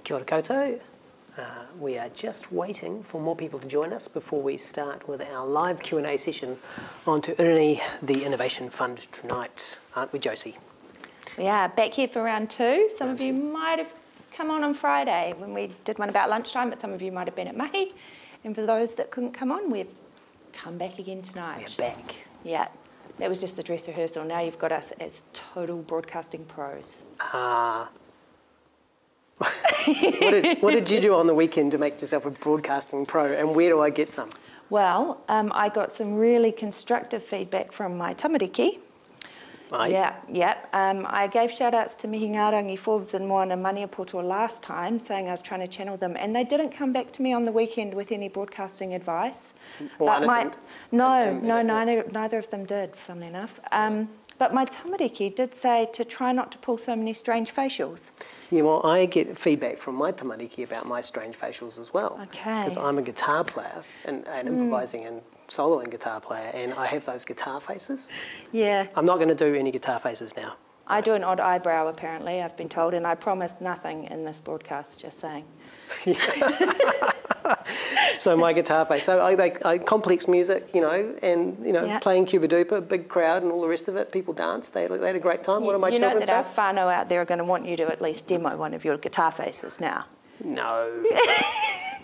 Kia ora koutou. We are just waiting for more people to join us before we start with our live Q&A session on Te Urungi, the Innovation Fund tonight. Aren't we, Josie? We are back here for round two. Some of you might have come on Friday when we did one about lunchtime, but some of you might have been at mahi. And for those that couldn't come on, we've come back again tonight. We're back. Yeah, that was just the dress rehearsal. Now you've got us as total broadcasting pros. What did you do on the weekend to make yourself a broadcasting pro, and where do I get some? Well, I got some really constructive feedback from my tamariki. Right. Yeah. I gave shout-outs to Mihi Ngārangi, Forbes and Moana Maniapoto last time, saying I was trying to channel them, and they didn't come back to me on the weekend with any broadcasting advice. Neither of them did, funnily enough. But my tamariki did say to try not to pull so many strange facials. Yeah, well, I get feedback from my tamariki about my strange facials as well. Okay. Because I'm a guitar player and improvising and soloing guitar player, and I have those guitar faces. Yeah. I'm not going to do any guitar faces now. I do an odd eyebrow, apparently, I've been told, and I promise nothing in this broadcast, just saying. So my guitar face. So I complex music, and playing Cuba Duper, big crowd and all the rest of it. People danced. They had a great time. What am I children You know that our whānau out there are going to want you to at least demo one of your guitar faces now. No.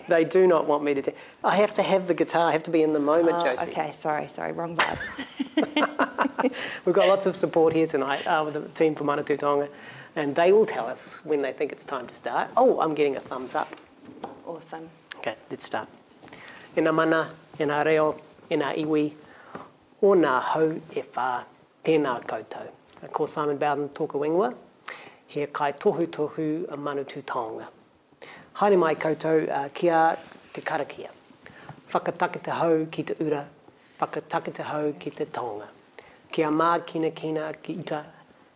They do not want me to. I have to have the guitar. I have to be in the moment, Josie. Okay, sorry, wrong vibe. We've got lots of support here tonight with the team from Manatū Tonga, and they will tell us when they think it's time to start. Oh, I'm getting a thumbs up. Awesome. Okay, let's start. E nā mana, e nā reo, e nā iwi, o nā hau e whā, tēnā koutou. Ko Simon Bowden tōka wingwa, he kai tohu tohu a Manatū Tonga. Haere mai koutou kia te karakia. Whakatake te hau ki te ura, whakatake te hau ki te tonga. Kia mā kina kina ki uta,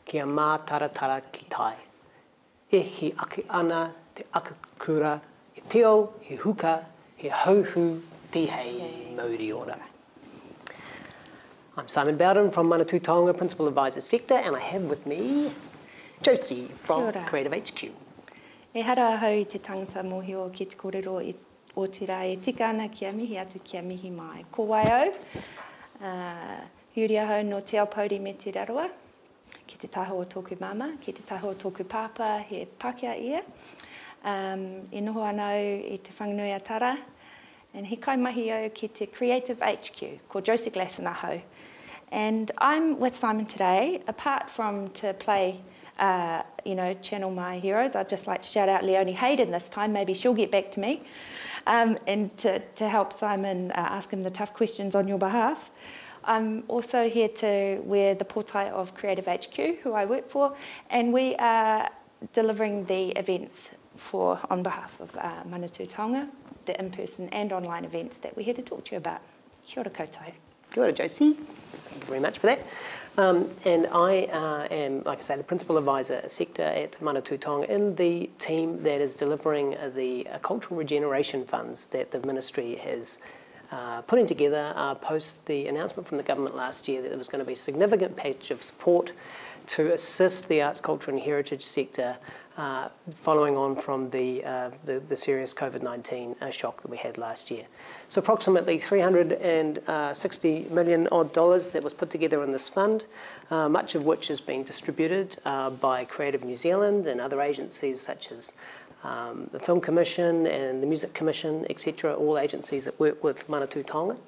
kia mā taratara ki tai. E he ake ana te akakura, he teo, he huka, he hauhu, te hei, mauri ora. I'm Simon Bowden from Manatū Tonga, Principal Advisor Sector, and I have with me Josie from Creative HQ. E hara hau i te tangata mōhio ki te kōrero o te rā e tika ana kia mihi atu kia mihi mai. Ko waio, hiuri ahau no te ao pauri me te raroa, ki te taho o tōku mama, ki te taho o tōku pāpā, he Pākehā ia. E noho anau i te whanganui atara, and he kai mahi au ki te Creative HQ, ko Josie Glasson ahau. And I'm with Simon today, apart from to play channel my heroes. I'd just like to shout out Leonie Hayden this time. Maybe she'll get back to me. And to help Simon ask him the tough questions on your behalf. I'm also here to wear the portai of Creative HQ, who I work for, and we are delivering the events on behalf of Manatū Tonga, the in-person and online events that we're here to talk to you about. Kia ora koutou. Kia ora, Josie. Thank you very much for that. And I am, like I say, the Principal Advisor Sector at Manatū Tonga in the team that is delivering the cultural regeneration funds that the Ministry has putting together post the announcement from the government last year that there was going to be a significant package of support to assist the arts, culture and heritage sector following on from the serious COVID-19 shock that we had last year. So approximately $360 million odd that was put together in this fund, much of which is being distributed by Creative New Zealand and other agencies such as the Film Commission and the Music Commission, etc., all agencies that work with Manatū Tonga.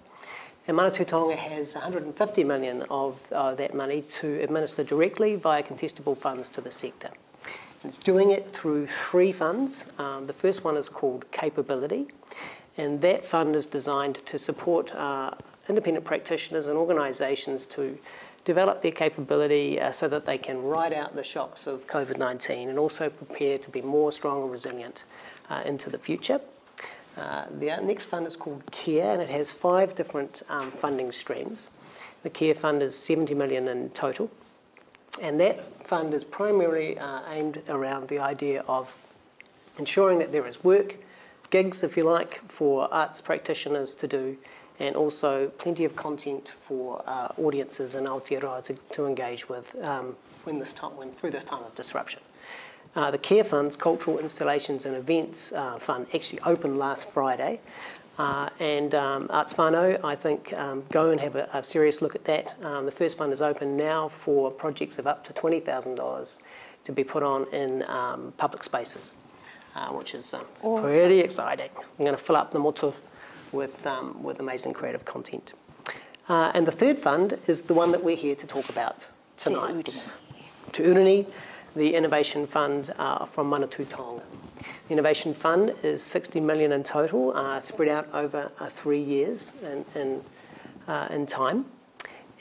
And Manatū Tonga has $150 million of that money to administer directly via contestable funds to the sector. It's doing it through three funds. The first one is called Capability, and that fund is designed to support independent practitioners and organisations to develop their capability so that they can ride out the shocks of COVID-19 and also prepare to be more strong and resilient into the future. The next fund is called CARE, and it has 5 different funding streams. The CARE fund is $70 million in total. And that fund is primarily aimed around the idea of ensuring that there is work, gigs, if you like, for arts practitioners to do, and also plenty of content for audiences in Aotearoa to engage with through this time of disruption. The Care Fund's Cultural Installations and Events Fund actually opened last Friday. And Arts Whānau, I think, go and have a serious look at that. The first fund is open now for projects of up to $20,000 to be put on in public spaces, which is awesome. Pretty exciting. I'm going to fill up the motu with amazing creative content. And the third fund is the one that we're here to talk about tonight. Te Urungi, the Innovation Fund from Manatū Tonga. The Innovation Fund is $60 million in total, spread out over 3 years in time.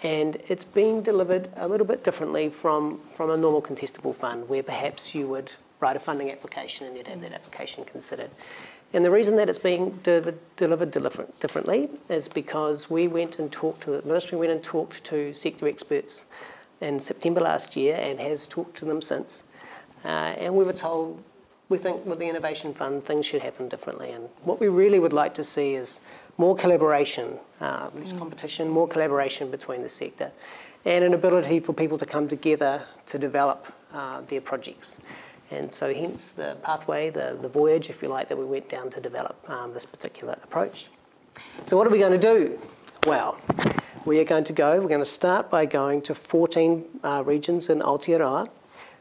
And it's being delivered a little bit differently from a normal contestable fund, where perhaps you would write a funding application and you'd have that application considered. And the reason that it's being delivered differently is because we went and talked to the ministry, went and talked to sector experts in September last year and has talked to them since. And we were told, we think with the Innovation Fund things should happen differently. And what we really would like to see is more collaboration, less competition, more collaboration between the sector, and an ability for people to come together to develop their projects. And so hence the pathway, the voyage, if you like, that we went down to develop this particular approach. So what are we going to do? Well, we're going to start by going to 14 regions in Aotearoa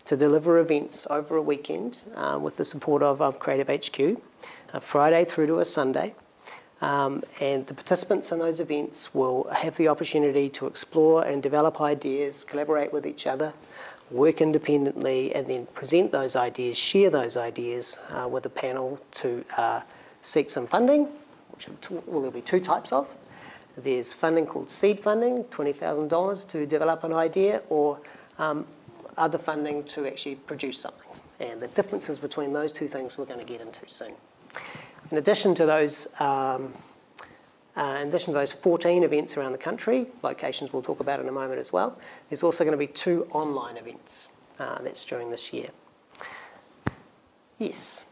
to deliver events over a weekend with the support of Creative HQ, Friday through to a Sunday. And the participants in those events will have the opportunity to explore and develop ideas, collaborate with each other, work independently, and then present those ideas, share those ideas with a panel to seek some funding, which there'll be two types of. There's funding called seed funding, $20,000 to develop an idea, or other funding to actually produce something. And the differences between those two things we're going to get into soon. In addition to those 14 events around the country, locations we'll talk about in a moment as well, there's also going to be 2 online events that's during this year. Yes.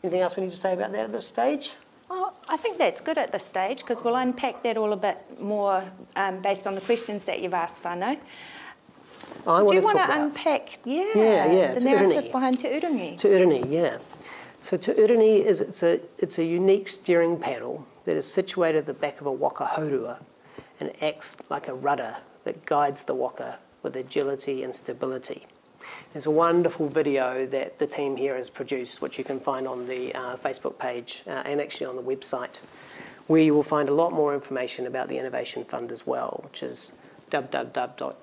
Anything else we need to say about that at this stage? Well, I think that's good at this stage, because we'll unpack that all a bit more based on the questions that you've asked, Whānau. Do you want to unpack the narrative behind Te Urungi? Te Urungi, yeah. So Te Urungi is it's a unique steering paddle that is situated at the back of a waka haurua and acts like a rudder that guides the waka with agility and stability. There's a wonderful video that the team here has produced, which you can find on the Facebook page and actually on the website, where you will find a lot more information about the Innovation Fund as well, which is www.mch.govt.nz.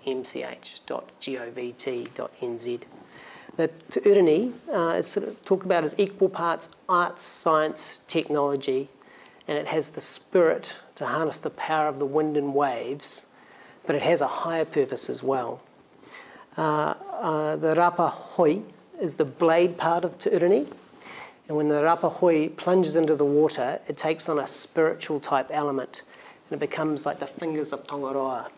The Te Urungi is sort of talked about as equal parts arts, science, technology, and it has the spirit to harness the power of the wind and waves, but it has a higher purpose as well. The rapa hoi is the blade part of Te Urungi, and when the rapa hoi plunges into the water, it takes on a spiritual type element, and it becomes like the fingers of Tongaroa,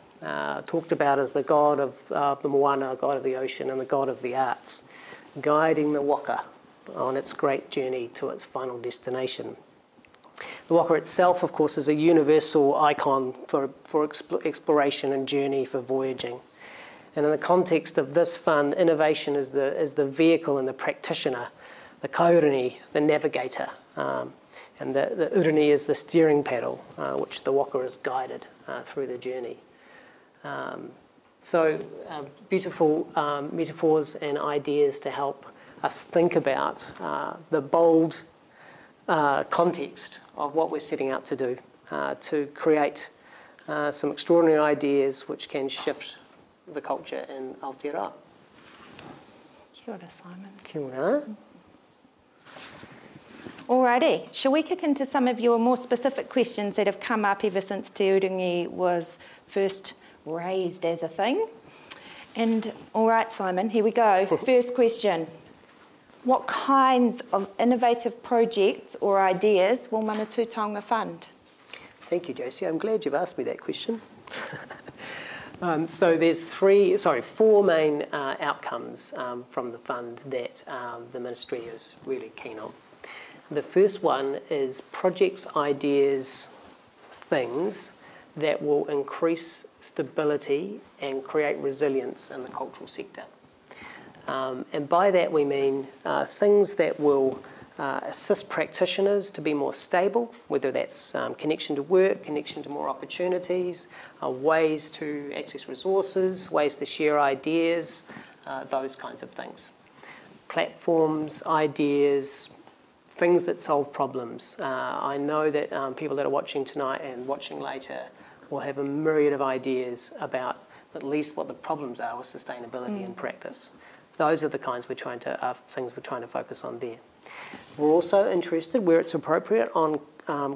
talked about as the god of the moana, god of the ocean, and the god of the arts, guiding the waka on its great journey to its final destination. The waka itself, of course, is a universal icon for exploration and journey, for voyaging. And in the context of this fund, innovation is the vehicle and the practitioner, the kaurani, the navigator, and the urungi is the steering paddle, which the waka is guided through the journey. Beautiful metaphors and ideas to help us think about the bold context of what we're setting out to do, to create some extraordinary ideas which can shift the culture in Aotearoa. Kia ora, Simon. Kia ora. Alrighty, shall we kick into some of your more specific questions that have come up ever since Te Urungi was first raised as a thing? And all right, Simon, here we go. First question. What kinds of innovative projects or ideas will Manatū Tonga fund? Thank you, Josie. I'm glad you've asked me that question. So there's four main outcomes from the fund that the ministry is really keen on. The first one is projects, ideas, things that will increase stability and create resilience in the cultural sector. And by that we mean things that will assist practitioners to be more stable, whether that's connection to work, connection to more opportunities, ways to access resources, ways to share ideas, those kinds of things. Platforms, ideas, things that solve problems. I know that people that are watching tonight and watching later will have a myriad of ideas about at least what the problems are with sustainability in practice. Those are the kinds things we're trying to focus on there. We're also interested, where it's appropriate, on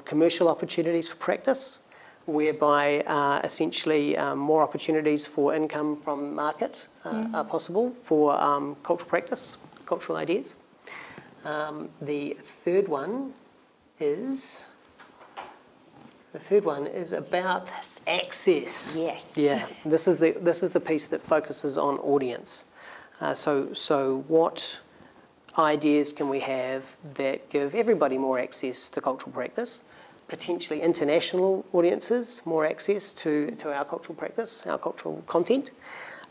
commercial opportunities for practice, whereby essentially more opportunities for income from market are possible for cultural practice, cultural ideas. The third one is about access. Yes. Yeah, this is the piece that focuses on audience. So what ideas can we have that give everybody more access to cultural practice, potentially international audiences more access to our cultural practice, our cultural content,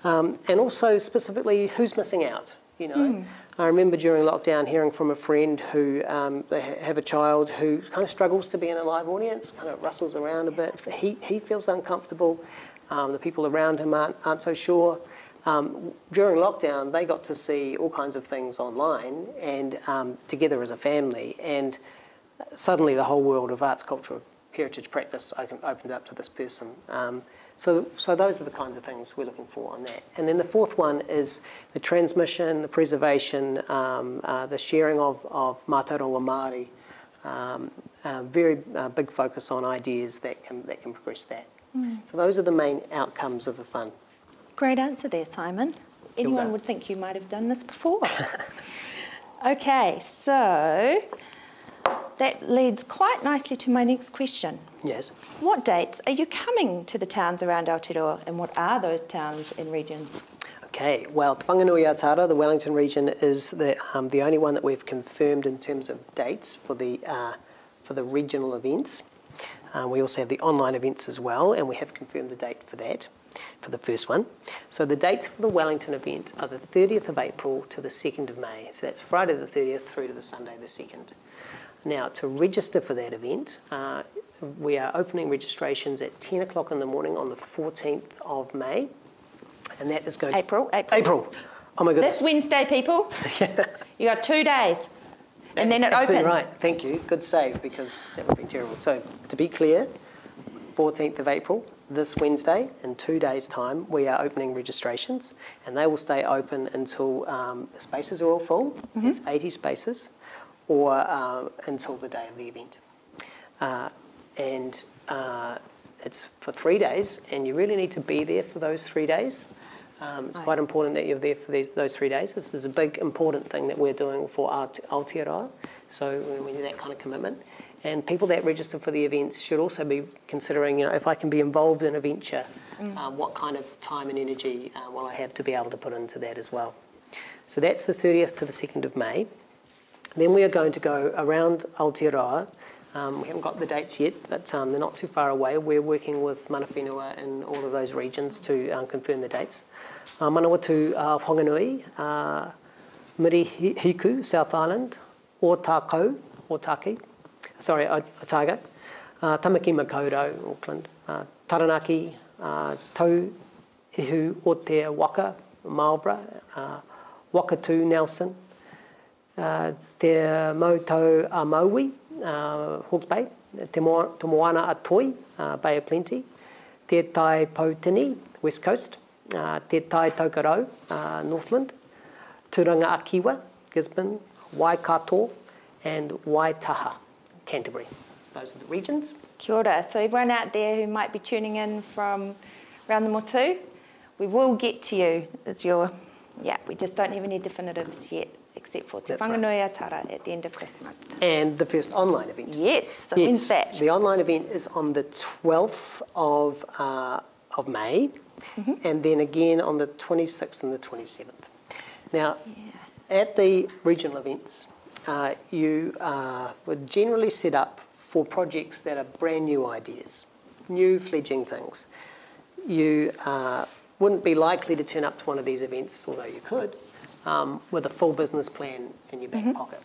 and also specifically who's missing out, you know. I remember during lockdown hearing from a friend who they have a child who kind of struggles to be in a live audience, kind of rustles around a bit. He feels uncomfortable. The people around him aren't so sure. During lockdown, they got to see all kinds of things online and together as a family, and suddenly the whole world of arts, culture, heritage practice opened up to this person. So those are the kinds of things we're looking for on that. And then the fourth one is the transmission, the preservation, the sharing of mātauranga Māori. Very big focus on ideas that can progress that. So those are the main outcomes of the fund. Great answer there, Simon. Anyone would think you might have done this before. Okay, so that leads quite nicely to my next question. Yes. What dates are you coming to the towns around Aotearoa, and what are those towns and regions? Okay, well, Te Whanganui-a-Tara, the Wellington region, is the only one that we've confirmed in terms of dates for the regional events. We also have the online events as well, and we have confirmed the date for that, for the first one. So the dates for the Wellington event are the 30th of April to the 2nd of May. So that's Friday the 30th through to the Sunday the 2nd. Now, to register for that event, we are opening registrations at 10 o'clock in the morning on the 14th of May. And that is going to... April. Oh my goodness. This Wednesday, people. You got 2 days. And then it opens. Right, thank you. Good save, because that would be terrible. So, to be clear, 14th of April, this Wednesday, in 2 days' time, we are opening registrations, and they will stay open until the spaces are all full. There's 80 spaces, or until the day of the event. It's for 3 days, and you really need to be there for those 3 days. It's quite important that you're there for those 3 days. This is a big, important thing that we're doing for Aotearoa, so we need that kind of commitment. And people that register for the events should also be considering, if I can be involved in a venture, what kind of time and energy will I have to be able to put into that as well. So that's the 30th to the 2nd of May. Then we are going to go around Aotearoa. We haven't got the dates yet, but they're not too far away. We're working with mana whenua in all of those regions to confirm the dates. Manawatu Whanganui, Mirihiku, South Island, Otago, Tamaki Makaurau, Auckland, Taranaki, Tauihu o Te Waka, Marlborough, Wakatu, Nelson, Te Mautau a Maui, Hawke's Bay, Te Moana a Toi, Bay of Plenty, Te Tai Pautini, West Coast, Te Tai Taukarau, Northland, Turanga a Kiwa, Gisborne, Waikato, and Waitaha, Canterbury. Those are the regions. Kia ora. So everyone out there who might be tuning in from around the Motu, we will get to you. We just don't have any definitives yet, except for Te Whanganui-a-Tara at the end of this month. And the first online event. Yes, so when's that? The online event is on the 12th of May, and then again on the 26th and the 27th. Now, at the regional events, you would generally set up for projects that are brand new ideas, new fledgling things. You wouldn't be likely to turn up to one of these events, although you could, with a full business plan in your back pocket.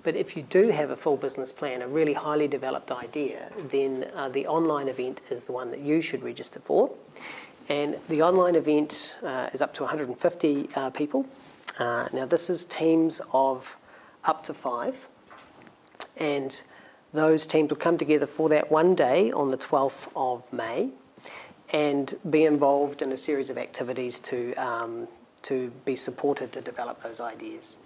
But if you do have a full business plan, a really highly developed idea, then the online event is the one that you should register for. And the online event is up to 150 people. Now this is teams of up to 5. And those teams will come together for that one day on the 12th of May and be involved in a series of activities to be supported to develop those ideas.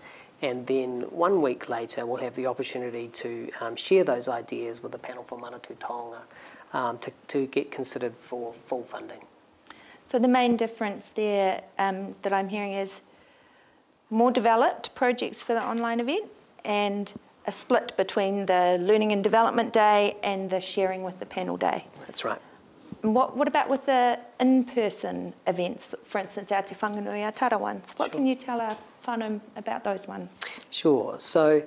And then 1 week later, we'll have the opportunity to share those ideas with the panel for Manatū Taonga to get considered for full funding. So the main difference there that I'm hearing is more developed projects for the online event and a split between the Learning and Development Day and the Sharing with the Panel Day. That's right. And what about with the in-person events, for instance, our Te Whanganui Atara ones? What can you tell our whānau about those ones? Sure. So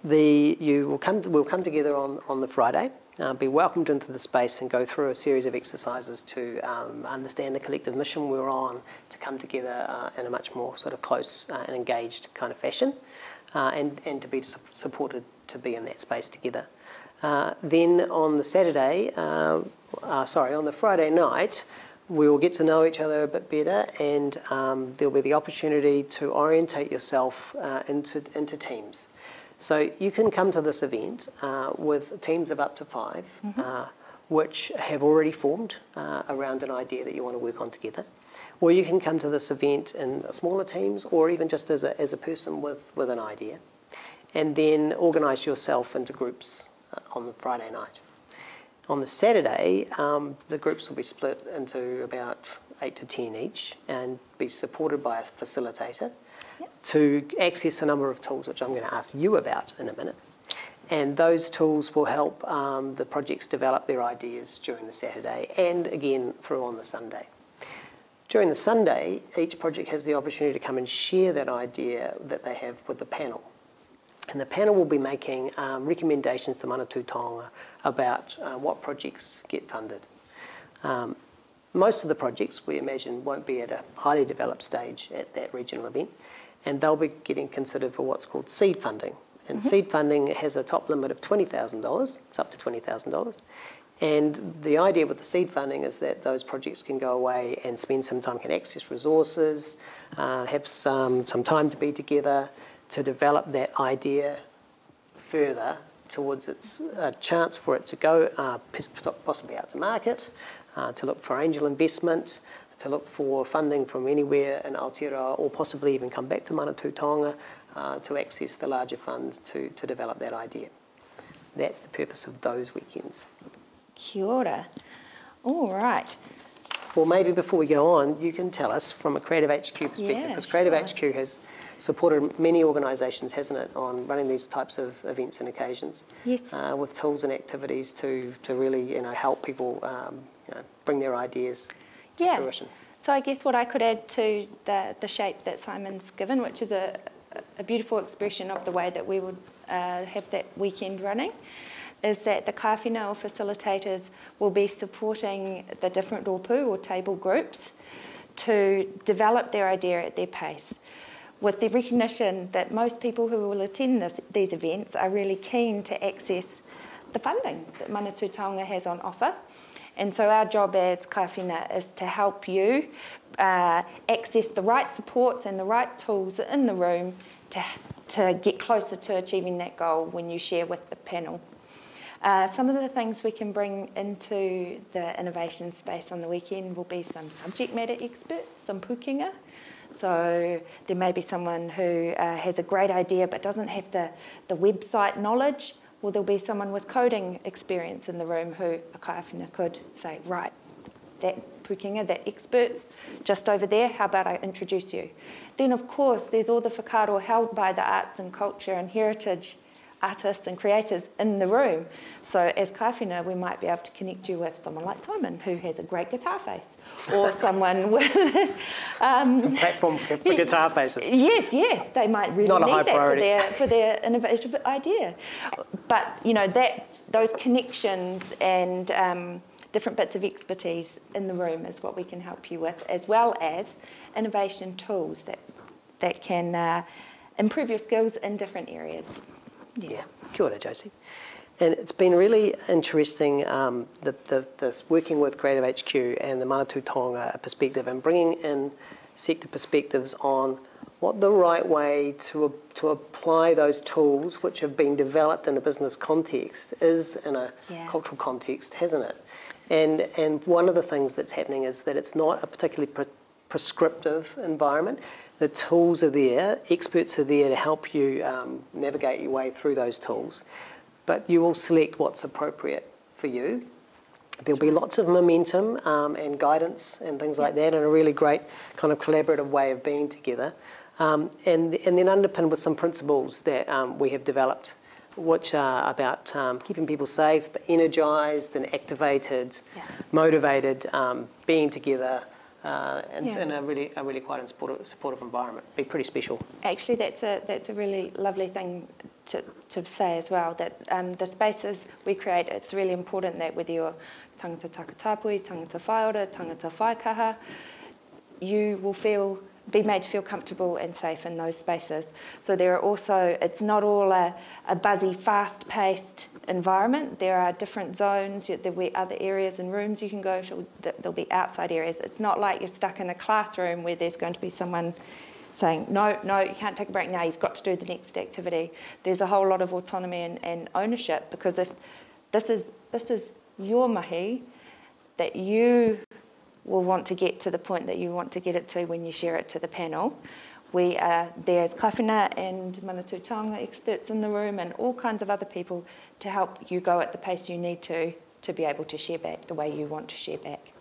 we'll come together on the Friday, be welcomed into the space and go through a series of exercises to understand the collective mission we're on, to come together in a much more sort of close and engaged kind of fashion, and to be supported to be in that space together. Then on the on the Friday night, we will get to know each other a bit better, and there'll be the opportunity to orientate yourself into teams. So you can come to this event with teams of up to 5, which have already formed around an idea that you want to work on together. Or you can come to this event in smaller teams, or even just as a person with an idea, and then organise yourself into groups on the Friday night. On the Saturday, the groups will be split into about 8 to 10 each and be supported by a facilitator to access a number of tools, which I'm going to ask you about in a minute. And those tools will help the projects develop their ideas during the Saturday and again through on the Sunday. During the Sunday, each project has the opportunity to come and share that idea that they have with the panel. And the panel will be making recommendations to Manatū Taonga about what projects get funded. Most of the projects, we imagine, won't be at a highly developed stage at that regional event, and they'll be getting considered for what's called seed funding. And seed funding has a top limit of $20,000. It's up to $20,000. And the idea with the seed funding is that those projects can go away and spend some time, can access resources, have some time to be together, to develop that idea further towards its chance for it to go possibly out to market, to look for angel investment, to look for funding from anywhere in Aotearoa, or possibly even come back to Manatū Taonga to access the larger funds to develop that idea. That's the purpose of those weekends. Kia ora. All right. Well, maybe before we go on, you can tell us from a Creative HQ perspective, because Creative HQ has supported many organisations, hasn't it, on running these types of events and occasions. Yes. With tools and activities to really help people bring their ideas to fruition. So I guess what I could add to the shape that Simon's given, which is a beautiful expression of the way that we would have that weekend running, is that the kaiwhina or facilitators will be supporting the different rōpū or table groups to develop their idea at their pace, with the recognition that most people who will attend these events are really keen to access the funding that Manatū Taonga has on offer. And so our job as kaiwhina is to help you access the right supports and the right tools in the room to get closer to achieving that goal when you share with the panel. Some of the things we can bring into the innovation space on the weekend will be some subject matter experts, some pukinga. So there may be someone who has a great idea but doesn't have the website knowledge, or there'll be someone with coding experience in the room who a kaiwhina could say, right, that pukinga, that expert's just over there, how about I introduce you? Then of course there's all the whakaaro held by the arts and culture and heritage artists and creators in the room. So as kaiwhina, we might be able to connect you with someone like Simon, who has a great guitar face, or someone with a platform for guitar faces. Yes, they might really need that for their innovative idea. But those connections and different bits of expertise in the room is what we can help you with, as well as innovation tools that that can improve your skills in different areas. Yeah, kia ora, Josie. And it's been really interesting, this working with Creative HQ and the Manatū Taonga perspective and bringing in sector perspectives on what the right way to apply those tools which have been developed in a business context is in a cultural context, hasn't it? And one of the things that's happening is that it's not a particularly prescriptive environment. The tools are there, experts are there to help you navigate your way through those tools. But you will select what's appropriate for you. There'll be lots of momentum and guidance and things like that, and a really great kind of collaborative way of being together. And then underpinned with some principles that we have developed, which are about keeping people safe, but energised and activated, motivated, being together, and in a really quite supportive environment. Be pretty special. Actually, that's a really lovely thing to say as well, that the spaces we create, it's really important that whether you're tangata takatapui, tangata whaiora, tangata whaikaha, you will be made to feel comfortable and safe in those spaces. So there are also, it's not all a buzzy, fast-paced environment. There are different zones. There'll be other areas and rooms you can go to. There'll be outside areas. It's not like you're stuck in a classroom where there's going to be someone saying, no, you can't take a break now, you've got to do the next activity. There's a whole lot of autonomy and ownership, because if this is your mahi, that you will want to get to the point that you want to get it to when you share it to the panel. There's kaiwhina and Manatū Taonga experts in the room and all kinds of other people to help you go at the pace you need to be able to share back the way you want to share back.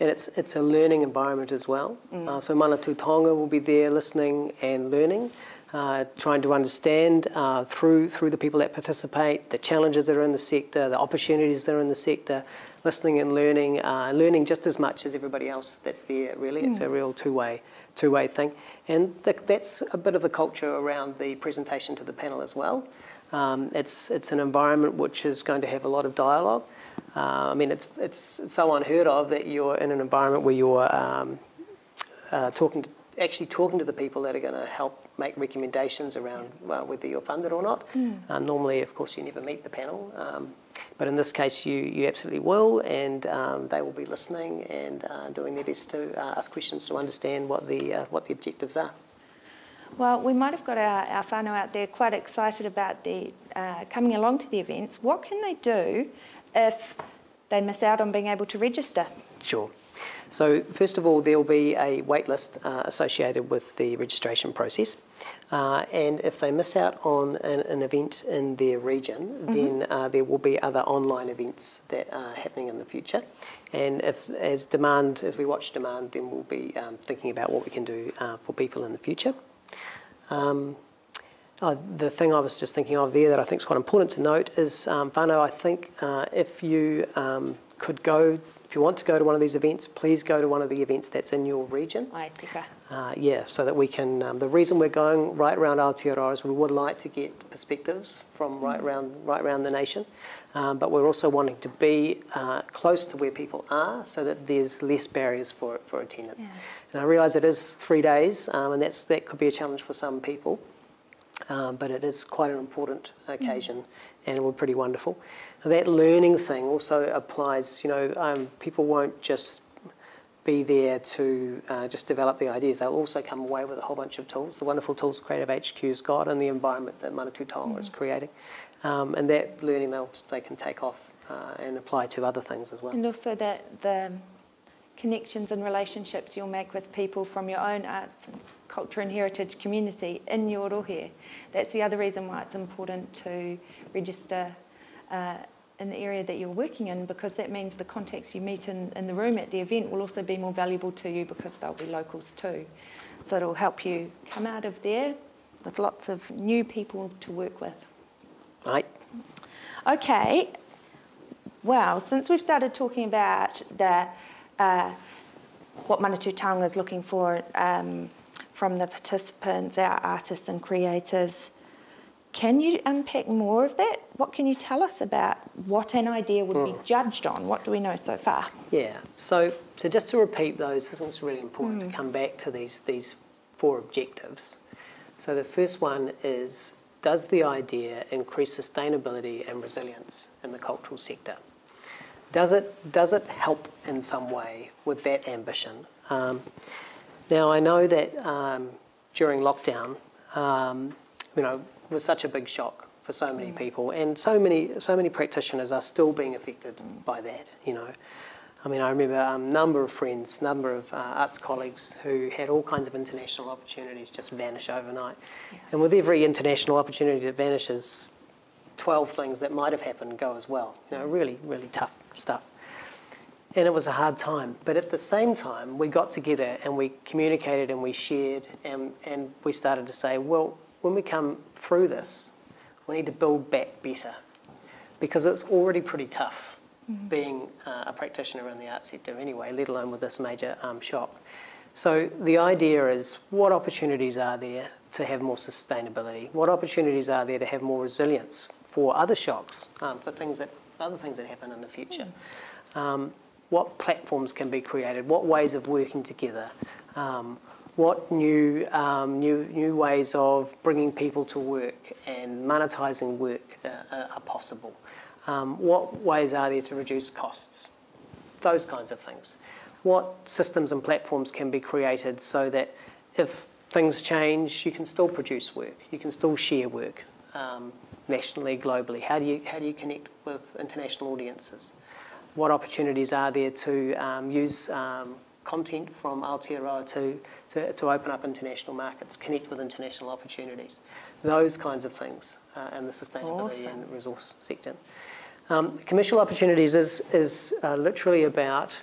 And it's a learning environment as well. So Manatū Taonga will be there listening and learning, trying to understand through the people that participate, the challenges that are in the sector, the opportunities that are in the sector, listening and learning just as much as everybody else that's there, really. It's a real two-way thing. And that's a bit of the culture around the presentation to the panel as well. It's an environment which is going to have a lot of dialogue. I mean, it's so unheard of that you're in an environment where you're talking to the people that are going to help make recommendations around whether you're funded or not. Normally, of course, you never meet the panel, but in this case, you absolutely will, and they will be listening and doing their best to ask questions to understand what the objectives are. Well, we might have got our whānau out there quite excited about the coming along to the events. What can they do if they miss out on being able to register? Sure. So first of all, there will be a wait list associated with the registration process, and if they miss out on an event in their region, then there will be other online events that are happening in the future. And as we watch demand, then we'll be thinking about what we can do for people in the future. The thing I was just thinking of there that I think is quite important to note is, whānau, I think if you if you want to go to one of these events, please go to one of the events that's in your region. Ai tika. So that we can, the reason we're going right around Aotearoa is we would like to get perspectives from right around the nation, but we're also wanting to be close to where people are so that there's less barriers for attendance. And I realise it is 3 days, and that could be a challenge for some people. But it is quite an important occasion, and it will be pretty wonderful. That learning thing also applies, people won't just be there to just develop the ideas. They'll also come away with a whole bunch of tools, the wonderful tools Creative HQ's got and the environment that Manatū Taonga is creating. And that learning they can take off and apply to other things as well. And also the connections and relationships you'll make with people from your own arts and culture and heritage community in your rohe. That's the other reason why it's important to register in the area that you're working in, because that means the contacts you meet in the room at the event will also be more valuable to you because they'll be locals too. So it'll help you come out of there with lots of new people to work with. Right. Okay, well, since we've started talking about what Manatū Taonga is looking for from the participants, our artists and creators, can you unpack more of that? What can you tell us about what an idea would be judged on? What do we know so far? Yeah, so just to repeat those, I think it's really important to come back to these 4 objectives. So the first one is, does the idea increase sustainability and resilience in the cultural sector? Does it help in some way with that ambition? Now I know that during lockdown, it was such a big shock for so many people, and so many practitioners are still being affected by that. I mean, I remember a number of friends, number of arts colleagues who had all kinds of international opportunities just vanish overnight. Yeah. And with every international opportunity that vanishes, 12 things that might have happened go as well. Really, really tough stuff. And it was a hard time. But at the same time, we got together and we communicated and we shared and we started to say, well, when we come through this, we need to build back better, because it's already pretty tough being a practitioner in the arts sector anyway, let alone with this major shock. So the idea is, what opportunities are there to have more sustainability? What opportunities are there to have more resilience for other shocks, for other things that happen in the future? What platforms can be created? What ways of working together? What new ways of bringing people to work and monetising work are possible? What ways are there to reduce costs? Those kinds of things. What systems and platforms can be created so that if things change, you can still produce work, you can still share work nationally, globally? How do you connect with international audiences? What opportunities are there to use content from Aotearoa to open up international markets, connect with international opportunities? Those kinds of things in the sustainability and resource sector. Commercial opportunities is literally about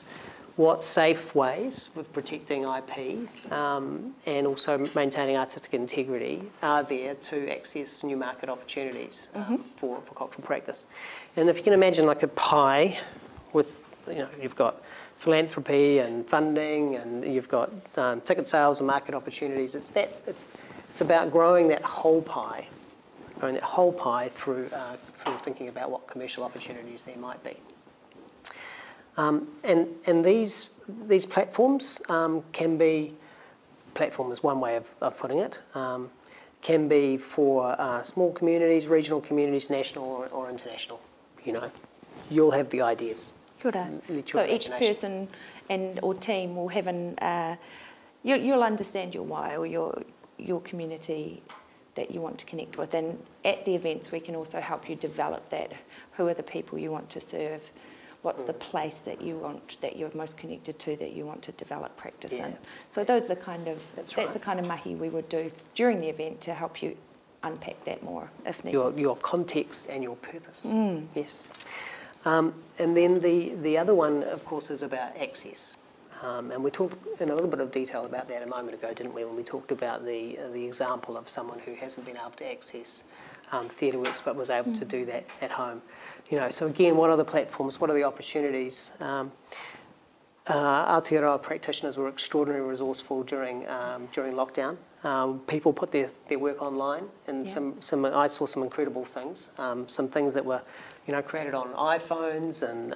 what safe ways with protecting IP and also maintaining artistic integrity are there to access new market opportunities for cultural practice. And if you can imagine like a pie with, you've got philanthropy and funding, and you've got ticket sales and market opportunities. It's about growing that whole pie, through thinking about what commercial opportunities there might be. And these platforms can be, platform is one way of putting it, can be for small communities, regional communities, national or international. You'll have the ideas. Kia ora. So each person or team will have you'll understand your why or your community that you want to connect with, and at the events we can also help you develop that. Who are the people you want to serve? What's the place that you're most connected to, that you want to develop practice in? So those are the kind of the kind of mahi we would do during the event to help you unpack that more if needed. Your context and your purpose. Yes. And then the other one, of course, is about access. And we talked in a little bit of detail about that a moment ago, didn't we, when we talked about the example of someone who hasn't been able to access theatre works but was able to do that at home. So again, what are the platforms, what are the opportunities? Aotearoa practitioners were extraordinarily resourceful during lockdown. People put their work online, and I saw some incredible things. Some things that were, created on iPhones and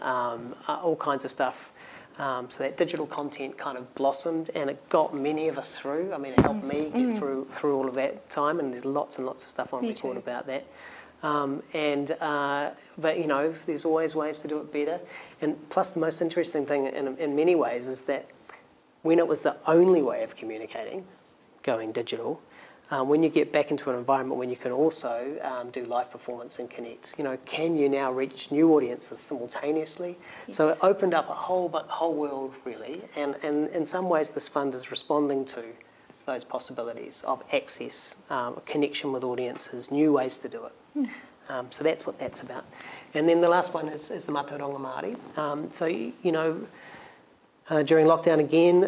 all kinds of stuff. So that digital content kind of blossomed, and it got many of us through. I mean, it helped me get through all of that time, and there's lots and lots of stuff on record about that. But there's always ways to do it better. And plus, the most interesting thing in many ways is that when it was the only way of communicating, going digital, when you get back into an environment when you can also do live performance and connect, can you now reach new audiences simultaneously? Yes. So it opened up a whole world, really. And in some ways, this fund is responding to those possibilities of access, connection with audiences, new ways to do it. So that's what that's about. And then the last one is the Mātauranga Māori. During lockdown again,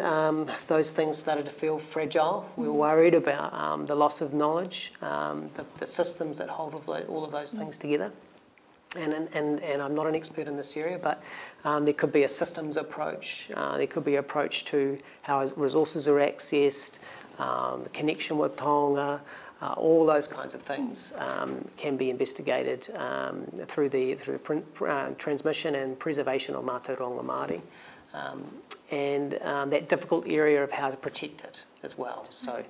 those things started to feel fragile. We were worried about the loss of knowledge, the systems that hold all of those things together. And I'm not an expert in this area, but there could be a systems approach. There could be an approach to how resources are accessed, the connection with taonga, all those kinds of things can be investigated through transmission and preservation of Mātauranga Māori. and that difficult area of how to protect it as well. So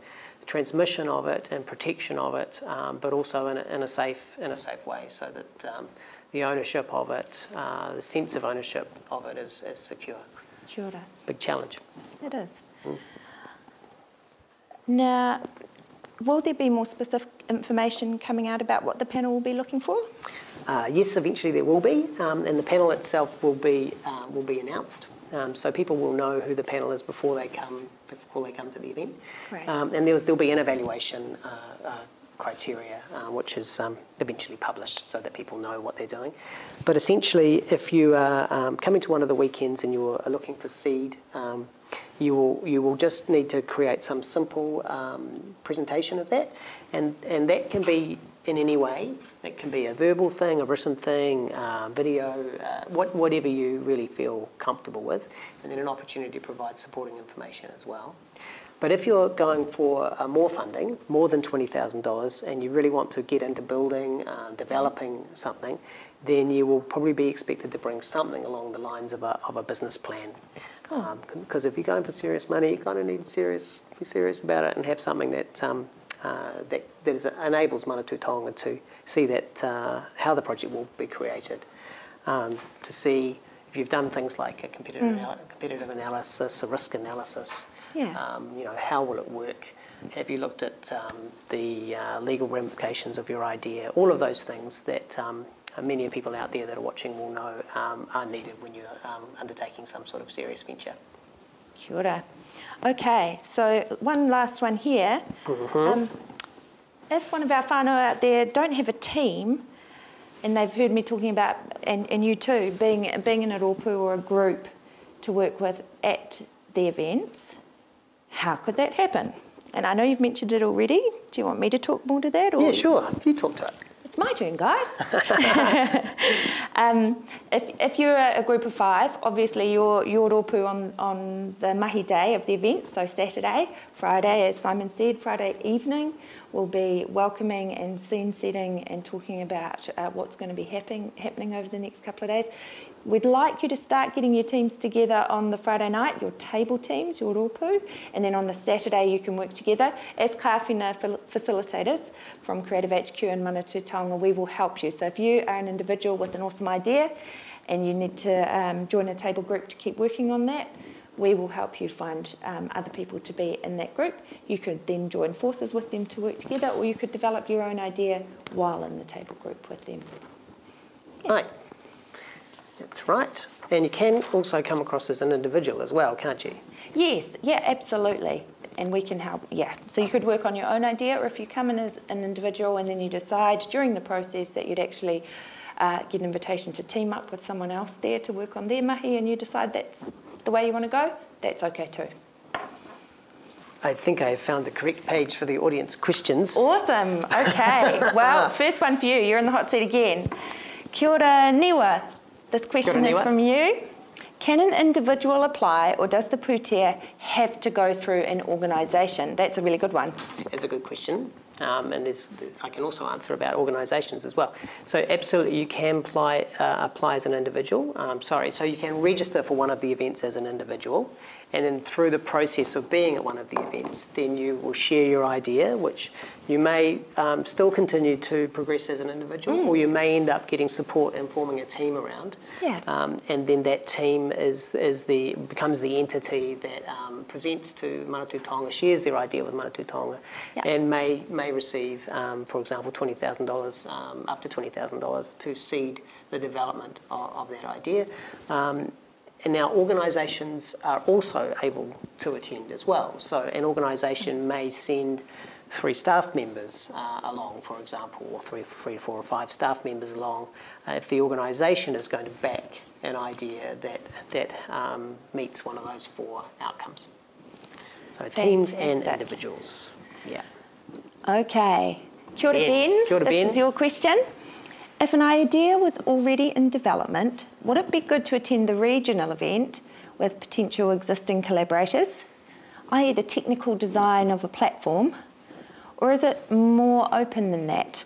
transmission of it and protection of it, but also in a safe way, so that the ownership of it, the sense of ownership of it is secure. Kia ora. Big challenge. It is. Now, will there be more specific information coming out about what the panel will be looking for? Yes, eventually there will be, and the panel itself will be announced. So people will know who the panel is before they come to the event. Great. And there'll be an evaluation criteria, which is eventually published so that people know what they're doing. But essentially, if you are coming to one of the weekends and you are looking for seed, you will just need to create some simple presentation of that, and that can be in any way. It can be a verbal thing, a written thing, video, whatever you really feel comfortable with, and then an opportunity to provide supporting information as well. But if you're going for more funding, more than $20,000, and you really want to get into building, developing something, then you will probably be expected to bring something along the lines of a business plan. Because if you're going for serious money, you kind of need to be serious about it and have something that enables Manatū Taonga to see that how the project will be created, to see if you've done things like a competitive analysis, a risk analysis. Yeah. How will it work? Have you looked at the legal ramifications of your idea? All of those things that many people out there that are watching will know are needed when you're undertaking some sort of serious venture. Kia ora. Okay, so one last one here. If one of our whānau out there don't have a team, and they've heard me talking about, and you too, being in a rōpū or a group to work with at the events, how could that happen? And I know you've mentioned it already. Do you want me to talk more to that? Or? Yeah, sure. You talk to it. It's my turn, guys. If you're a group of 5, obviously your rōpū on the mahi day of the event, so Saturday, Friday, as Simon said, Friday evening, will be welcoming and scene setting and talking about what's going to be happening over the next couple of days. We'd like you to start getting your teams together on the Friday night, your table teams, your rōpū, and then on the Saturday you can work together. As kāwhina facilitators from Creative HQ and Manatū Taonga, we will help you. So if you are an individual with an awesome idea and you need to join a table group to keep working on that, we will help you find other people to be in that group. You could then join forces with them to work together, or you could develop your own idea while in the table group with them. Yeah. Right. That's right. And you can also come across as an individual as well, can't you? Yes, yeah, absolutely. And we can help, yeah. So you could work on your own idea, or if you come in as an individual and then you decide during the process that you'd actually get an invitation to team up with someone else there to work on their mahi, and you decide that's the way you want to go, that's okay too. I think I have found the correct page for the audience questions. Awesome, okay. Well, first one for you, you're in the hot seat again. Kia ora niwa. This question is from you. Can an individual apply, or does the pūtea have to go through an organisation? That's a really good one. That's a good question. And I can also answer about organisations as well. So absolutely, you can apply as an individual. So you can register for one of the events as an individual, and then through the process of being at one of the events, then you will share your idea, which you may still continue to progress as an individual, or you may end up getting support and forming a team around. Yeah. And then that team becomes the entity that presents to Manatū Taonga, shares their idea with Manatū Taonga, and may receive, for example, $20,000, up to $20,000 to seed the development of that idea. And now organisations are also able to attend as well. So an organisation may send 3 staff members along, for example, or 3, 4 or 5 staff members along, if the organisation is going to back an idea that meets one of those 4 outcomes. So teams and individuals. Yeah. Okay. Kia ora, Ben. Kia ora, Ben. This is your question. If an idea was already in development, would it be good to attend the regional event with potential existing collaborators, i.e. the technical design of a platform, or is it more open than that?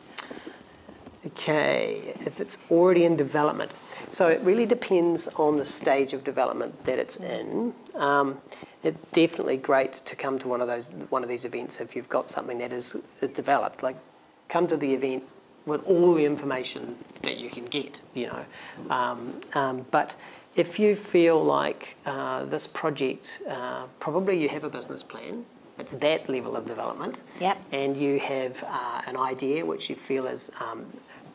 Okay, if it's already in development. So it really depends on the stage of development that it's in. It's definitely great to come to one of these events if you've got something that is developed. Like, come to the event with all the information that you can get, you know. But if you feel like this project, probably you have a business plan. It's that level of development. Yep. And you have an idea which you feel is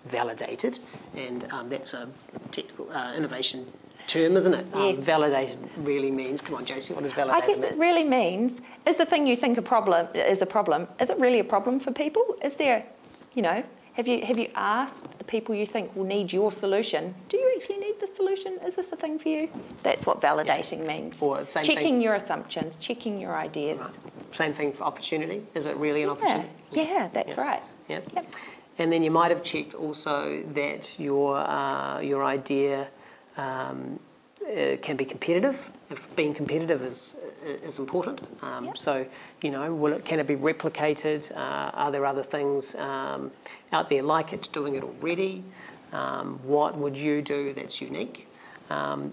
validated, and that's a technical innovation term, isn't it? Yes. Validated really means, come on, Josie, what does validated I guess mean? it really means, is the thing you think is a problem, is it really a problem for people? Is there, you know, have you asked the people you think will need your solution, do you actually need the solution? Is this a thing for you? That's what validating means. Or same checking thing. your assumptions, checking your ideas. Right. Same thing for opportunity. Is it really an opportunity? Yeah, that's right. Yeah. Yep. And then you might have checked also that your idea can be competitive. If being competitive is important. So, you know, can it be replicated? Are there other things out there like it, doing it already? What would you do that's unique?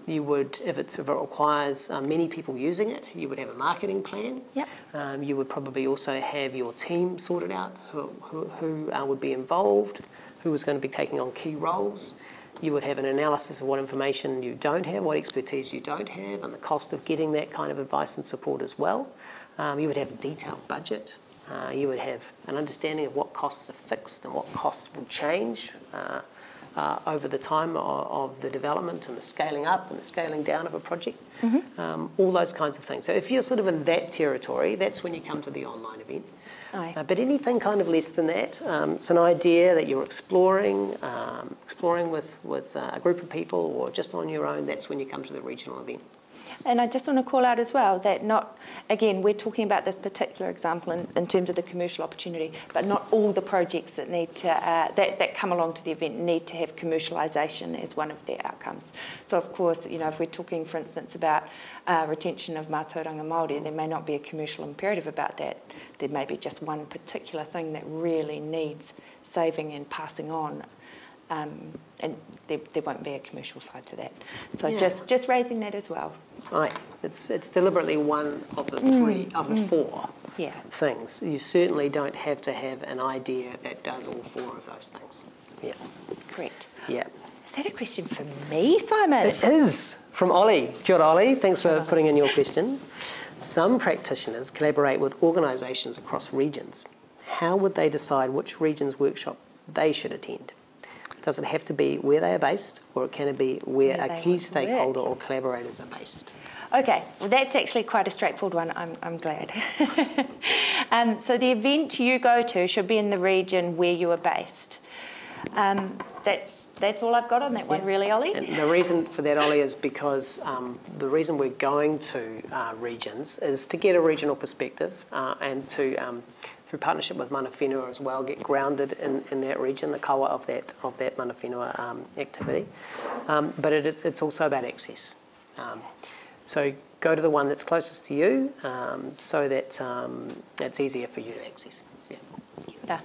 You would, if it requires many people using it, you would have a marketing plan. Yep. You would probably also have your team sorted out, who would be involved, who was going to be taking on key roles. You would have an analysis of what information you don't have, what expertise you don't have, and the cost of getting that kind of advice and support as well. You would have a detailed budget. You would have an understanding of what costs are fixed and what costs will change over the time of the development and the scaling up and the scaling down of a project. All those kinds of things. So if you're sort of in that territory, that's when you come to the online event. But anything kind of less than that, it's an idea that you're exploring with a group of people or just on your own, that's when you come to the regional event. And I just want to call out as well that again, we're talking about this particular example in terms of the commercial opportunity, but not all the projects that need to, that come along to the event need to have commercialisation as one of their outcomes. So of course, you know, if we're talking, for instance, about retention of mātauranga Māori, there may not be a commercial imperative about that. There may be just one particular thing that really needs saving and passing on. And there won't be a commercial side to that. So just raising that as well. Right, it's deliberately one of the three, of the four things. You certainly don't have to have an idea that does all four of those things. Yeah. Correct. Yeah. Is that a question for me, Simon? It is, from Ollie. Kia ora, Ollie. Thanks for putting in your question. Some practitioners collaborate with organisations across regions. How would they decide which region's workshop they should attend? Does it have to be where they are based, or can it be where a key stakeholder or collaborators are based? Okay, well that's actually quite a straightforward one, I'm glad. So the event you go to should be in the region where you are based. That's all I've got on that one really, Ollie. And the reason for that, Ollie, is because the reason we're going to regions is to get a regional perspective and to through partnership with mana whenua as well, get grounded in that region, the kawa of that mana whenua activity. But it's also about access. So go to the one that's closest to you so that it's easier for you to access. Yeah.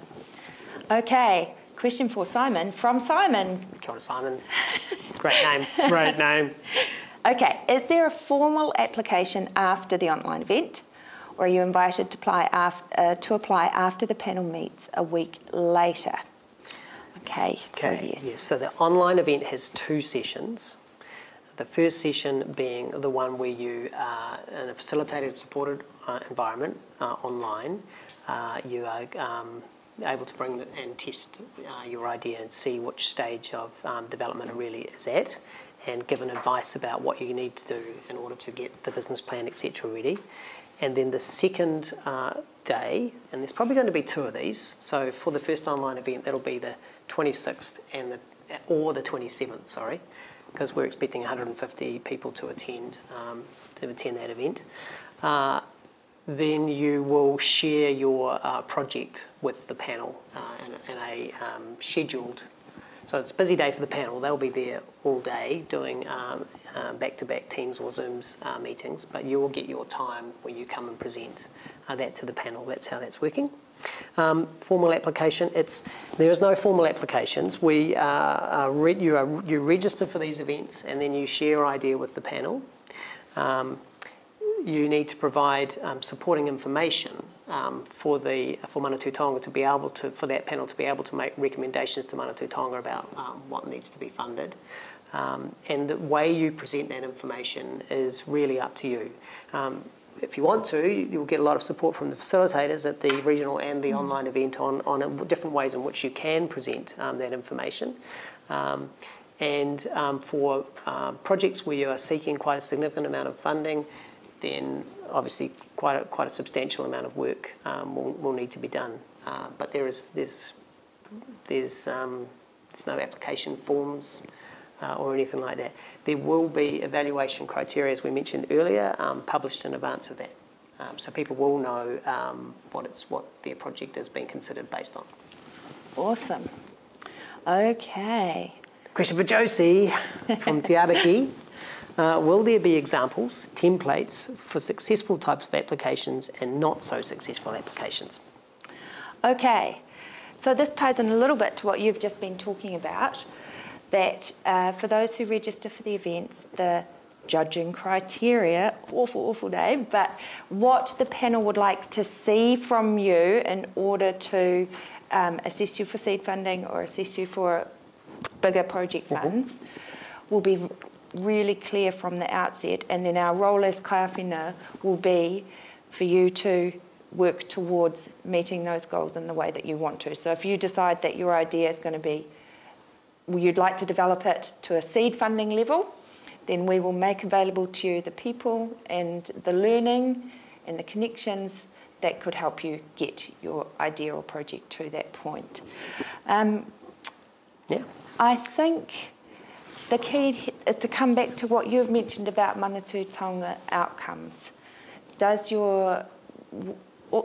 Okay, question for Simon, from Simon. Kia ora, Simon. Great name, great name. Okay, is there a formal application after the online event? Or are you invited to apply after the panel meets a week later? Okay, so yes. So the online event has two sessions. The first session being the one where you are in a facilitated, supported environment online. You are able to bring and test your idea and see which stage of development it really is at, and given advice about what you need to do in order to get the business plan, etc. ready. And then the second day, and there's probably going to be two of these, so for the first online event that'll be the 26th or the 27th, sorry, because we're expecting 150 people to attend that event. Then you will share your project with the panel in a scheduled. So it's a busy day for the panel. They'll be there all day doing back-to-back Teams or Zooms meetings, but you will get your time where you come and present that to the panel. That's how that's working. Formal application, there is no formal applications. You register for these events and then you share your idea with the panel. You need to provide supporting information for Manatū Taonga to be able to, for that panel to be able to make recommendations to Manatū Taonga about what needs to be funded. And the way you present that information is really up to you. If you want to, you'll get a lot of support from the facilitators at the regional and the online event on different ways in which you can present that information. For projects where you are seeking quite a significant amount of funding, then obviously quite a substantial amount of work will need to be done. But there's no application forms or anything like that. There will be evaluation criteria, as we mentioned earlier, published in advance of that. So people will know what their project is being considered based on. Awesome. Okay. Question for Josie from Te Urungi. Will there be examples, templates for successful types of applications and not so successful applications? Okay. So this ties in a little bit to what you've just been talking about, that for those who register for the events, the judging criteria, awful day, but what the panel would like to see from you in order to assess you for seed funding or assess you for bigger project funds will be really clear from the outset, and then our role as kaiawhina will be for you to work towards meeting those goals in the way that you want to. So if you decide that your idea is going to be, you'd like to develop it to a seed funding level, then we will make available to you the people and the learning and the connections that could help you get your idea or project to that point. I think the key is to come back to what you've mentioned about Manatū Taonga outcomes. Does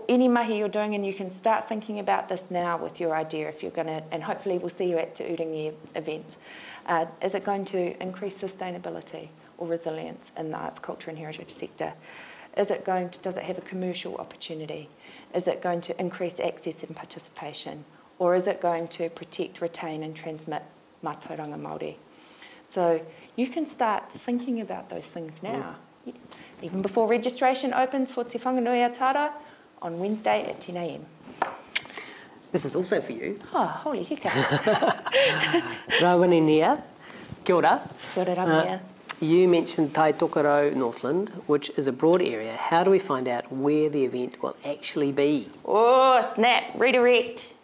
any mahi you're doing, and you can start thinking about this now with your idea if you're going to, and hopefully we'll see you at Te Urungi events. Is it going to increase sustainability or resilience in the arts, culture and heritage sector? Does it have a commercial opportunity? Is it going to increase access and participation? Or is it going to protect, retain and transmit mātauranga Māori? So you can start thinking about those things now, even before registration opens for Te Whanganui Aotearoa on Wednesday at 10 a.m. This is also for you. Oh, holy hika. Rawaninia, kia ora. Kia ora, Rawaninia. You mentioned Tai Tokerau, Northland, which is a broad area. How do we find out where the event will actually be? Oh, snap, redirect.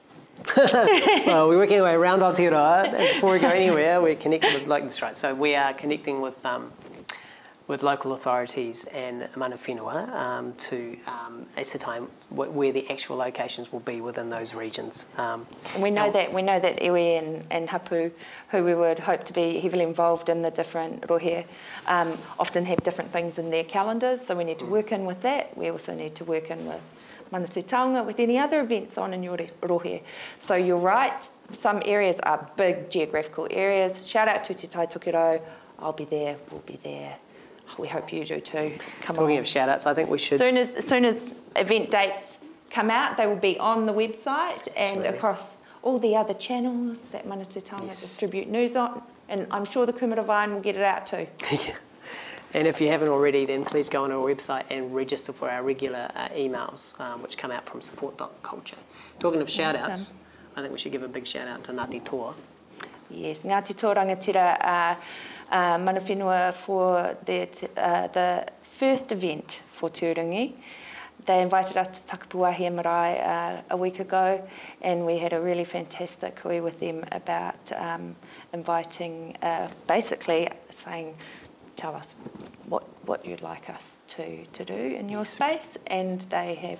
Well, we're working our way around Aotearoa, and before we go anywhere, we're connecting with So we are connecting with local authorities and mana whenua to ascertain where the actual locations will be within those regions. And we know that iwi and hapu, who we would hope to be heavily involved in the different rohe, often have different things in their calendars, so we need to work in with that. We also need to work in with Manatū Taonga, with any other events on in your rohe. So you're right, some areas are big geographical areas. Shout out to Te Tai Tokerau. I'll be there, we'll be there. We hope you do too. Talking of shout outs, I think we should. As soon as event dates come out, they will be on the website and across all the other channels that Manatū Taonga distribute news on. And I'm sure the Kumara Vine will get it out too. Yeah. And if you haven't already, then please go on our website and register for our regular emails, which come out from support.culture. Talking of shout outs, I think we should give a big shout out to Ngāti Toa. Yes, Ngāti Toa Rangatira mana whenua for the first event for Te Urungi. They invited us to Takapuahi Marae a week ago, and we had a really fantastic hui with them about inviting, basically saying, tell us what you'd like us to do in your space, and they have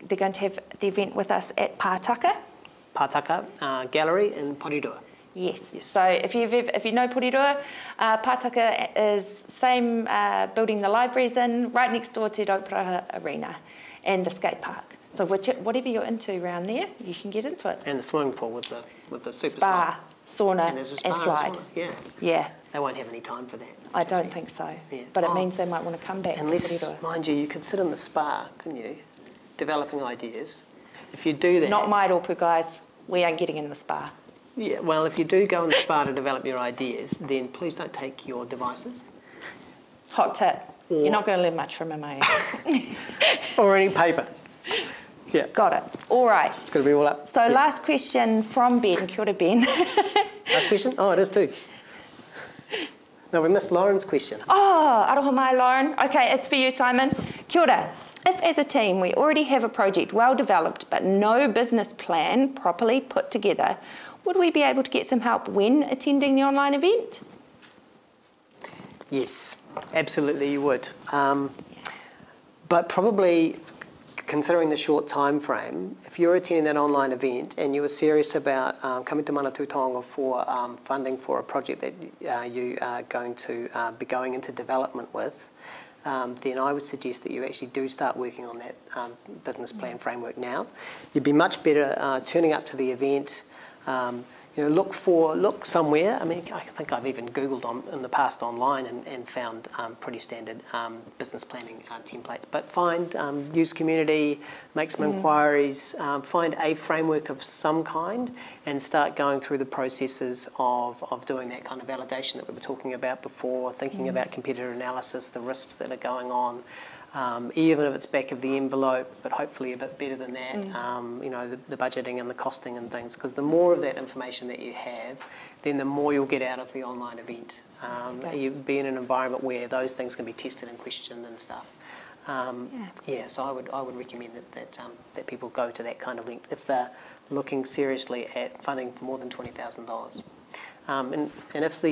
they're going to have the event with us at Pātaka Gallery in Porirua. Yes. So if you know Porirua, Pātaka is same building the library's in, right next door to Rauparaha Arena and the skate park. So whatever you're into around there, you can get into it. And the swimming pool with the super spa, sauna, and slide. Yeah. They won't have any time for that. I don't think so. Yeah. But it means they might want to come back. Unless, mind you, you could sit in the spa, couldn't you? developing ideas, if you do that... Not my rōpū, guys. We ain't getting in the spa. Yeah, well, if you do go in the spa to develop your ideas, then please don't take your devices. Hot tip. You're not going to learn much from a mate. Or any paper. Yeah. Got it. All right. It's got to be all up. So last question from Ben. Kia ora, Ben. Last question? Oh, it is too. No, we missed Lauren's question. Oh, aroha mai, Lauren. Okay, it's for you, Simon. Kia ora. If as a team we already have a project well developed but no business plan properly put together, would we be able to get some help when attending the online event? Yes, absolutely you would. But probably, considering the short time frame, if you're attending that online event and you were serious about coming to Manatū Tonga for funding for a project that you are going to be going into development with, then I would suggest that you actually do start working on that business plan framework now. You'd be much better turning up to the event. Look somewhere. I mean, I think I've even Googled in the past online and found pretty standard business planning templates. But use community, make some inquiries, find a framework of some kind and start going through the processes of doing that kind of validation that we were talking about before, thinking about competitor analysis, the risks that are going on. Even if it's back of the envelope, but hopefully a bit better than that, the budgeting and the costing and things, because the more of that information that you have, then the more you'll get out of the online event. You'll be in an environment where those things can be tested and questioned and stuff. So I would recommend that people go to that kind of length if they're looking seriously at funding for more than $20,000. And if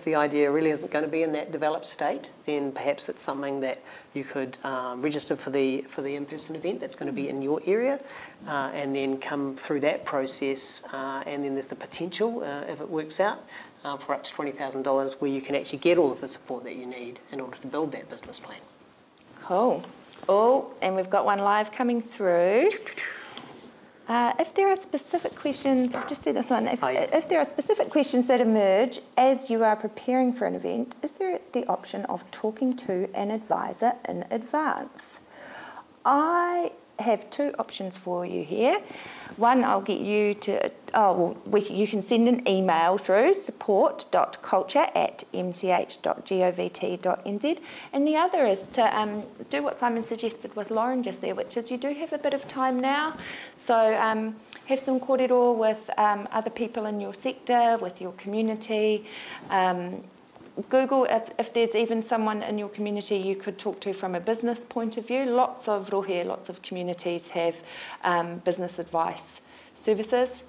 the idea really isn't going to be in that developed state, then perhaps it's something that you could register for the in-person event that's going to be in your area, and then come through that process. And then there's the potential, if it works out, for up to $20,000, where you can actually get all of the support that you need in order to build that business plan. Cool. Oh, and we've got one live coming through. If there are specific questions, I'll just do this one. If there are specific questions that emerge as you are preparing for an event, is there the option of talking to an advisor in advance? I have two options for you here. One, I'll get you to, you can send an email through support.culture@mch.govt.nz, and the other is to do what Simon suggested with Lauren just there, which is you do have a bit of time now, so have some kōrero with other people in your sector, with your community. Google if there's even someone in your community you could talk to from a business point of view. Lots of rohe, lots of communities have business advice services.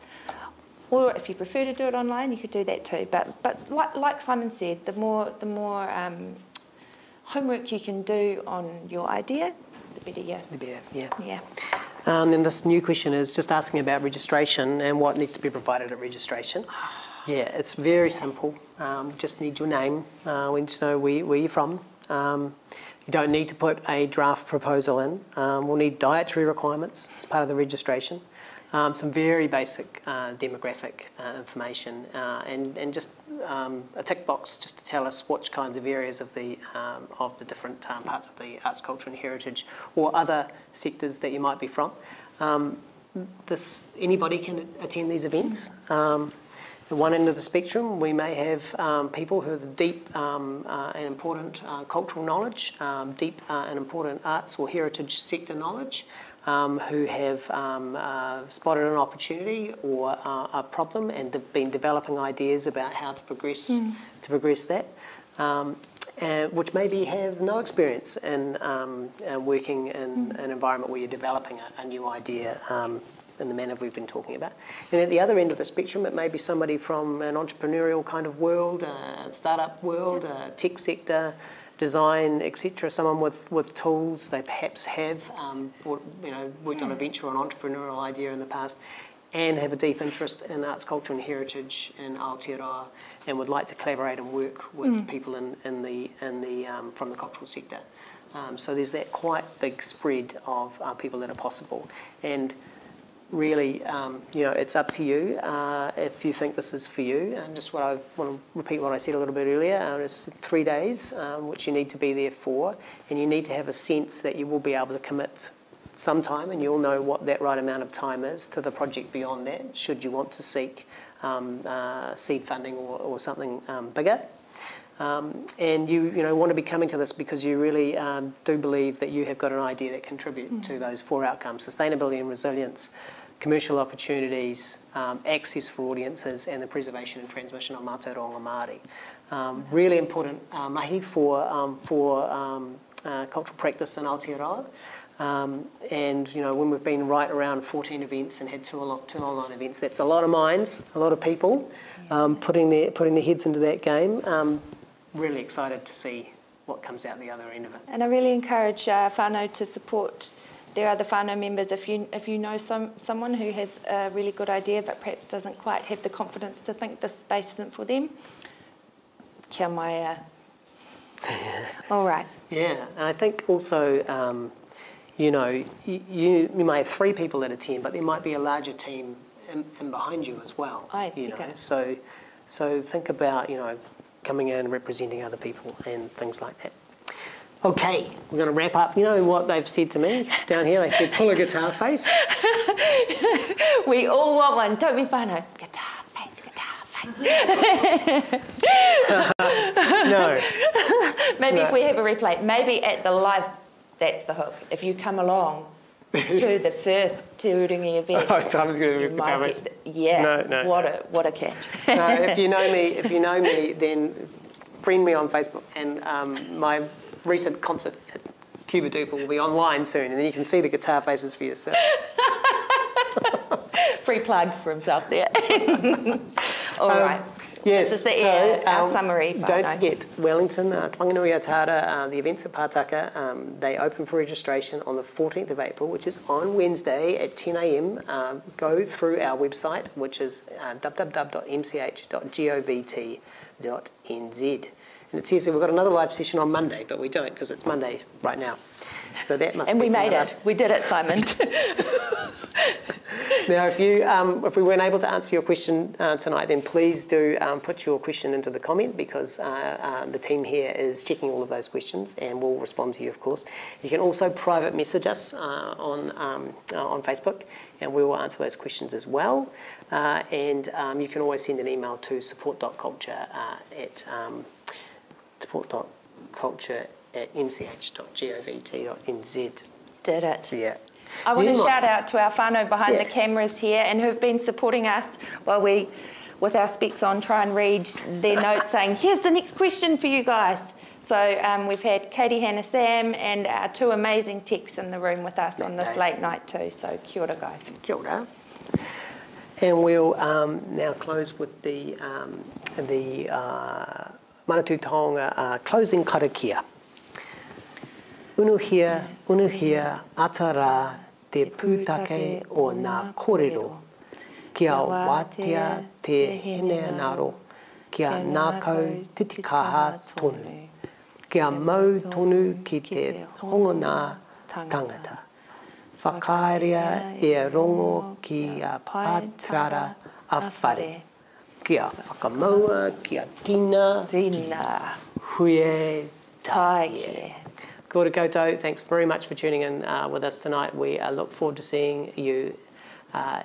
Or if you prefer to do it online, you could do that too. But like Simon said, the more homework you can do on your idea, the better. Yeah. And this new question is just asking about registration and what needs to be provided at registration. Yeah, it's very simple. Just need your name. We need to know where you're from. You don't need to put a draft proposal in. We'll need dietary requirements as part of the registration. Some very basic demographic information, and just a tick box just to tell us which kinds of areas of the different parts of the arts, culture and heritage or other sectors that you might be from. Anybody can attend these events. At one end of the spectrum, we may have people who have deep and important cultural knowledge, deep and important arts or heritage sector knowledge, who have spotted an opportunity or a problem and have been developing ideas about how to progress that, which maybe have no experience in working in an environment where you're developing a new idea. In the manner we've been talking about. And at the other end of the spectrum, it may be somebody from an entrepreneurial kind of world, startup world, tech sector, design, etc. Someone with tools. They perhaps have worked on a venture or an entrepreneurial idea in the past and have a deep interest in arts, culture and heritage in Aotearoa and would like to collaborate and work with people from the cultural sector. So there's that quite big spread of people that are possible. And really, it's up to you if you think this is for you. And just what I want to repeat what I said a little bit earlier, it's 3 days which you need to be there for, and you need to have a sense that you will be able to commit some time, and you'll know what that right amount of time is to the project beyond that, should you want to seek seed funding or something bigger. And you want to be coming to this because you really do believe that you have got an idea that contribute to those 4 outcomes: sustainability and resilience, commercial opportunities, access for audiences, and the preservation and transmission of Mātauranga Māori. Really important mahi for cultural practice in Aotearoa. And when we've been right around 14 events and had 2 online events, that's a lot of minds, a lot of people putting their heads into that game. Really excited to see what comes out the other end of it. And I really encourage whānau to support their other whānau members. If you know someone who has a really good idea but perhaps doesn't quite have the confidence to think this space isn't for them, kia mai. All right. Yeah, and I think also, you may have 3 people that attend, but there might be a larger team in behind you as well. So think about, coming in and representing other people and things like that. Okay, we're going to wrap up. You know what they've said to me down here? They said, pull a guitar face. We all want one, don't we, whānau? Guitar face. No. Maybe if we have a replay, maybe at the live, that's the hook. If you come along to the first Te Urungi event. Oh, Simon's going to do guitar face. Yeah. No. What a catch. No, if you know me, then friend me on Facebook, and my recent concert at Cuba Duper will be online soon, and then you can see the guitar faces for yourself. Free plug for himself there. All right. Yes, this is our summary. Don't forget, Wellington, Whanganui Atara, the events at Pātaka, they open for registration on the 14th of April, which is on Wednesday at 10 a.m. Go through our website, which is www.mch.govt.nz. And it says that we've got another live session on Monday, but we don't because it's Monday right now. So that must and be. And we made it. We did it, Simon. Now, if we weren't able to answer your question tonight, then please do put your question into the comment, because the team here is checking all of those questions and will respond to you, of course. You can also private message us on Facebook, and we will answer those questions as well. And you can always send an email to support.culture@mch.govt.nz. Did it. Yeah. I want to shout out to our whānau behind the cameras here and who've been supporting us while we, with our specs on, try and read their notes saying, here's the next question for you guys. So we've had Katie, Hannah, Sam, and our 2 amazing techs in the room with us on this late night too. So kia ora, guys. Kia ora. And we'll now close with the Manatū Taonga closing karakia. Unuhia, atara te pūtake o ngā kōrero. Kia wātea te heneanaro, kia nākau titikaha tonu. Kia mau tonu ki te hongona tangata. Whakaaria e rongo ki a pātrara a whare. Kia whakamaua, kia tina, huie taie. Kia ora koutou, thanks very much for tuning in with us tonight. We look forward to seeing you,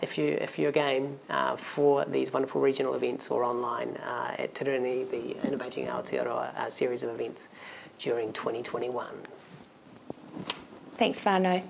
if you're game, for these wonderful regional events or online at Te Urungi, the Innovating Aotearoa series of events during 2021. Thanks, whānau.